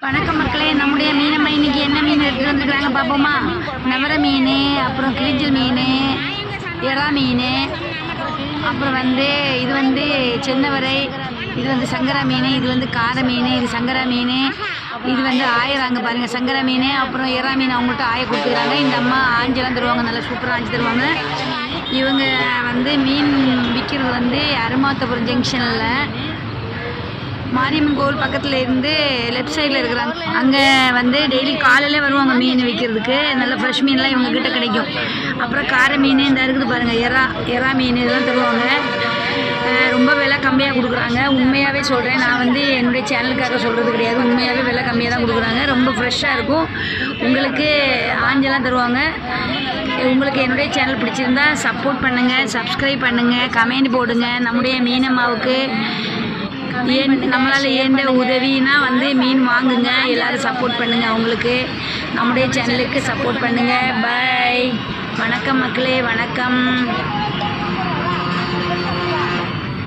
வணக்கம் மக்களே, நம்முடைய மீனம்மா இன்னைக்கு என்ன மீன் எடுத்துட்டு வந்துருக்காங்க பார்ப்போமா? நவர மீன், அப்புறம் கிளிஞ்சல் மீன், எறா மீன், அப்புறம் இது சென்னவரை, இது சங்கரா மீன், இது காரை மீன், இது சங்கரா மீன், இது ஆயிராங்க பாருங்க சங்கரா மீன். அப்புறம் எறா மீன் அவங்கள்ட்ட ஆய கொடுத்துக்கிறாங்க. இந்த அம்மா ஆஞ்செல்லாம் தருவாங்க, நல்லா சூப்பராக ஆஞ்சு தருவாங்க. இவங்க மீன் விற்கிறது அருமாத்தபுரம் ஜங்ஷனில் மாரியம்மன் கோவில் பக்கத்தில் இருந்து லெஃப்ட் சைடில் இருக்கிறாங்க. அங்கே டெய்லி காலையில் வருவாங்க மீன் விற்கிறதுக்கு. நல்ல ஃப்ரெஷ் மீன்லாம் இவங்கக்கிட்ட கிடைக்கும். அப்புறம் காரை மீன் இந்த இருக்குது பாருங்கள், எறா மீன் இதெல்லாம் தருவாங்க. ரொம்ப விலை கம்மியாக கொடுக்குறாங்க. உண்மையாகவே சொல்கிறேன், நான் என்னுடைய சேனலுக்காக சொல்கிறது கிடையாது. உண்மையாகவே விலை கம்மியாக தான் கொடுக்குறாங்க. ரொம்ப ஃப்ரெஷ்ஷாக இருக்கும். உங்களுக்கு ஆஞ்செல்லாம் தருவாங்க. உங்களுக்கு என்னுடைய சேனல் பிடிச்சிருந்தா சப்போர்ட் பண்ணுங்கள், சப்ஸ்கிரைப் பண்ணுங்கள், கமெண்ட் போடுங்க. நம்முடைய மீனம்மாவுக்கு நம்மளால் ஏண்ட உதவினா மீன் வாங்குங்க. எல்லோரும் சப்போர்ட் பண்ணுங்கள். அவங்களுக்கு நம்முடைய சேனலுக்கு சப்போர்ட் பண்ணுங்கள். பாய். வணக்கம் மக்களே, வணக்கம்.